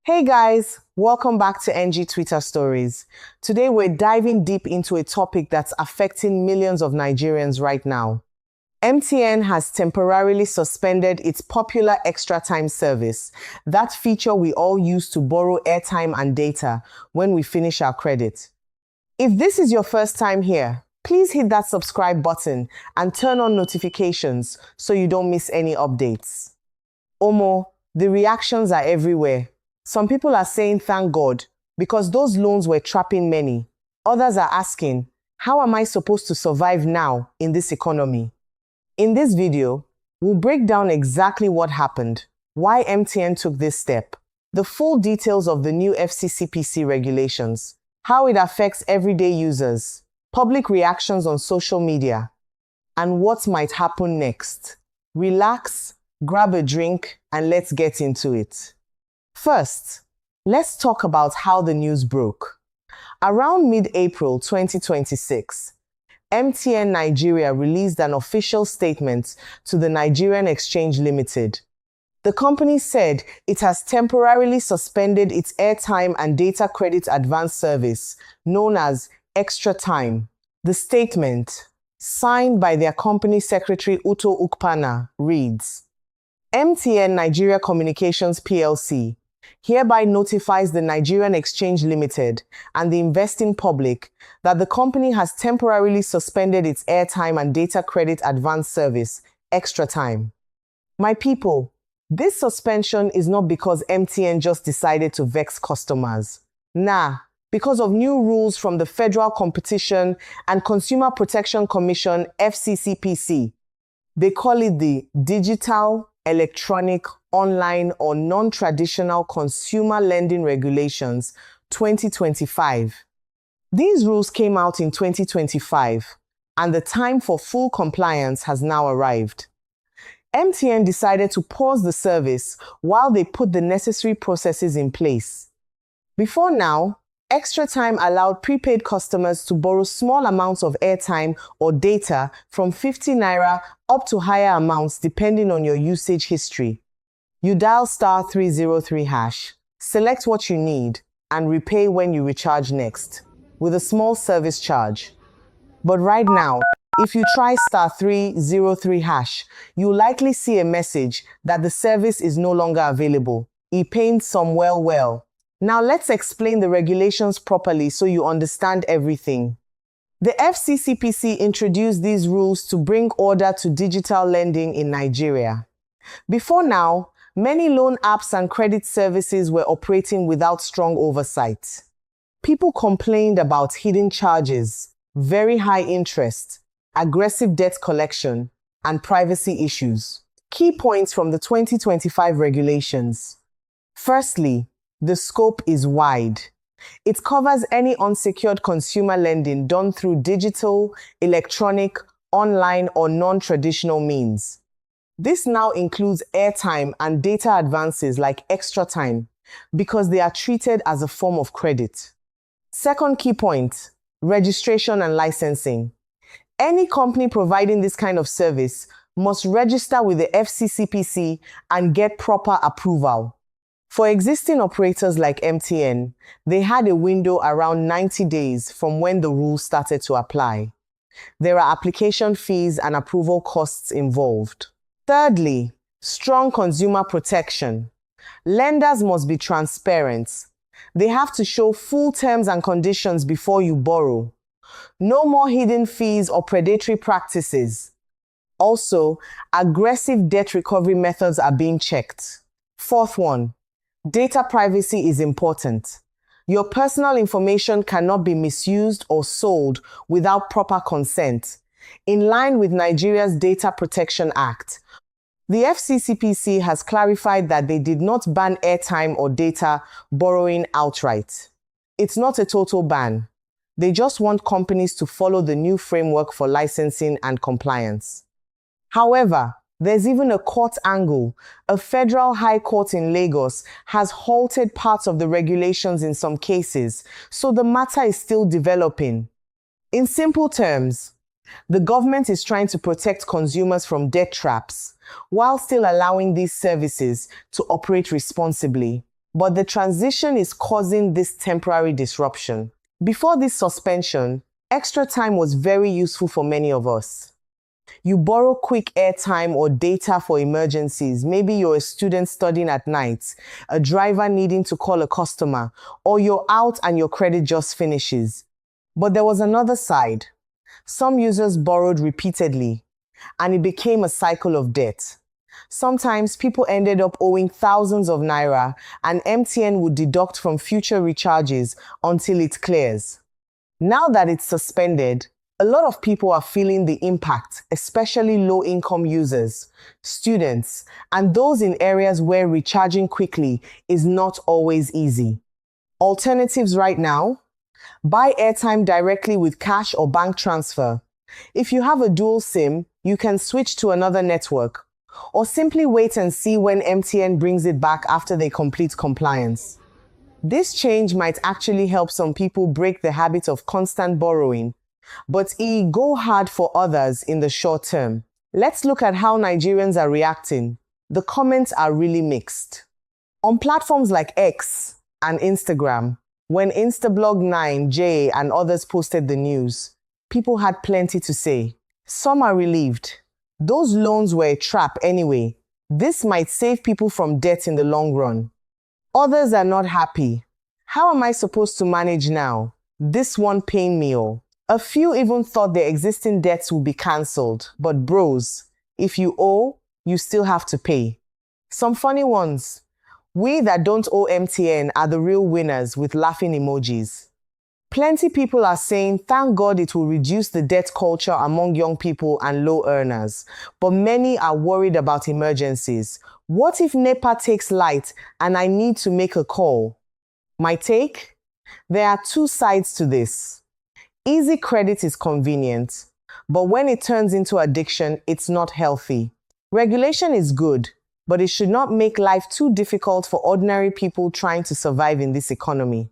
Hey guys, welcome back to NG Twitter Stories. Today we're diving deep into a topic that's affecting millions of Nigerians right now. MTN has temporarily suspended its popular Xtratime service, that feature we all use to borrow airtime and data when we finish our credit. If this is your first time here, please hit that subscribe button and turn on notifications so you don't miss any updates. Omo, the reactions are everywhere. Some people are saying thank God because those loans were trapping many. Others are asking, how am I supposed to survive now in this economy? In this video, we'll break down exactly what happened, why MTN took this step, the full details of the new FCCPC regulations, how it affects everyday users, public reactions on social media, and what might happen next. Relax, grab a drink, and let's get into it. First, let's talk about how the news broke. Around mid-April 2026, MTN Nigeria released an official statement to the Nigerian Exchange Limited. The company said it has temporarily suspended its airtime and data credit advance service, known as Xtratime. The statement, signed by their company secretary Uto Ukpana, reads, MTN Nigeria Communications PLC hereby notifies the Nigerian Exchange Limited and the investing public that the company has temporarily suspended its airtime and data credit advance service, Xtratime. My people, this suspension is not because MTN just decided to vex customers. Nah, because of new rules from the Federal Competition and Consumer Protection Commission, FCCPC. They call it the Digital, Electronic, Online or Non-Traditional Consumer Lending Regulations 2025. These rules came out in 2025, and the time for full compliance has now arrived. MTN decided to pause the service while they put the necessary processes in place. Before now, Xtratime allowed prepaid customers to borrow small amounts of airtime or data from 50 naira up to higher amounts depending on your usage history. You dial *303#, select what you need, and repay when you recharge next, with a small service charge. But right now, if you try *303#, you'll likely see a message that the service is no longer available. E-pain some well. Now let's explain the regulations properly so you understand everything. The FCCPC introduced these rules to bring order to digital lending in Nigeria. Before now, many loan apps and credit services were operating without strong oversight. People complained about hidden charges, very high interest, aggressive debt collection, and privacy issues. Key points from the 2025 regulations. Firstly, the scope is wide. It covers any unsecured consumer lending done through digital, electronic, online, or non-traditional means. This now includes airtime and data advances like Xtratime because they are treated as a form of credit. Second key point, registration and licensing. Any company providing this kind of service must register with the FCCPC and get proper approval. For existing operators like MTN, they had a window around 90 days from when the rules started to apply. There are application fees and approval costs involved. Thirdly, strong consumer protection. Lenders must be transparent. They have to show full terms and conditions before you borrow. No more hidden fees or predatory practices. Also, aggressive debt recovery methods are being checked. Fourth one, data privacy is important. Your personal information cannot be misused or sold without proper consent, in line with Nigeria's Data Protection Act. The FCCPC has clarified that they did not ban airtime or data borrowing outright. It's not a total ban. They just want companies to follow the new framework for licensing and compliance. However, there's even a court angle. A federal high court in Lagos has halted parts of the regulations in some cases, so the matter is still developing. In simple terms, the government is trying to protect consumers from debt traps, while still allowing these services to operate responsibly. But the transition is causing this temporary disruption. Before this suspension, Xtratime was very useful for many of us. You borrow quick airtime or data for emergencies. Maybe you're a student studying at night, a driver needing to call a customer, or you're out and your credit just finishes. But there was another side. Some users borrowed repeatedly, and it became a cycle of debt. Sometimes people ended up owing thousands of naira, and MTN would deduct from future recharges until it clears. Now that it's suspended, a lot of people are feeling the impact, especially low-income users, students, and those in areas where recharging quickly is not always easy. Alternatives right now? Buy airtime directly with cash or bank transfer. If you have a dual SIM, you can switch to another network, or simply wait and see when MTN brings it back after they complete compliance. This change might actually help some people break the habit of constant borrowing, but it go hard for others in the short term. Let's look at how Nigerians are reacting. The comments are really mixed. On platforms like X and Instagram, when Instablog9J and others posted the news, people had plenty to say. Some are relieved. Those loans were a trap anyway. This might save people from debt in the long run. Others are not happy. How am I supposed to manage now? This one pained me all. A few even thought their existing debts would be cancelled. But bros, if you owe, you still have to pay. Some funny ones. We that don't owe MTN are the real winners with laughing emojis. Plenty people are saying, thank God it will reduce the debt culture among young people and low earners. But many are worried about emergencies. What if NEPA takes light and I need to make a call? My take? There are two sides to this. Easy credit is convenient, but when it turns into addiction, it's not healthy. Regulation is good, but it should not make life too difficult for ordinary people trying to survive in this economy.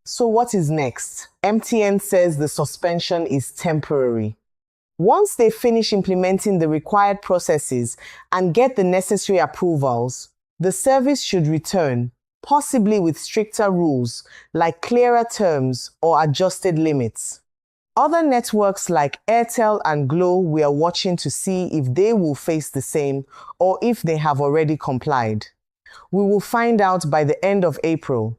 So what is next? MTN says the suspension is temporary. Once they finish implementing the required processes and get the necessary approvals, the service should return, possibly with stricter rules like clearer terms or adjusted limits. Other networks like Airtel and Glo, we are watching to see if they will face the same or if they have already complied. We will find out by the end of April.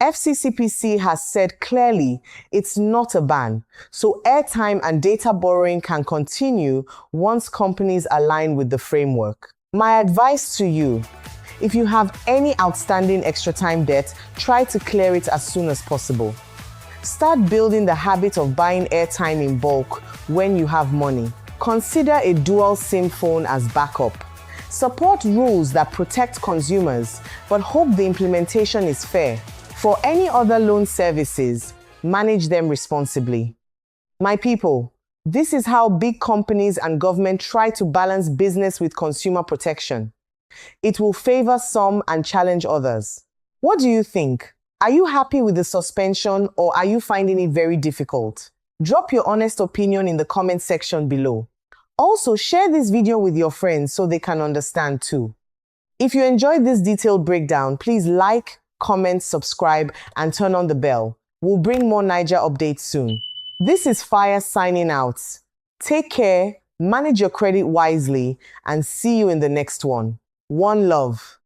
FCCPC has said clearly it's not a ban, so airtime and data borrowing can continue once companies align with the framework. My advice to you: if you have any outstanding Xtratime debt, try to clear it as soon as possible. Start building the habit of buying airtime in bulk when you have money. Consider a dual SIM phone as backup. Support rules that protect consumers, but hope the implementation is fair. For any other loan services, manage them responsibly. My people, this is how big companies and government try to balance business with consumer protection. It will favor some and challenge others. What do you think? Are you happy with the suspension or are you finding it very difficult? Drop your honest opinion in the comment section below. Also, share this video with your friends so they can understand too. If you enjoyed this detailed breakdown, please like, comment, subscribe, and turn on the bell. We'll bring more Naija updates soon. This is Fire signing out. Take care, manage your credit wisely, and see you in the next one. One love.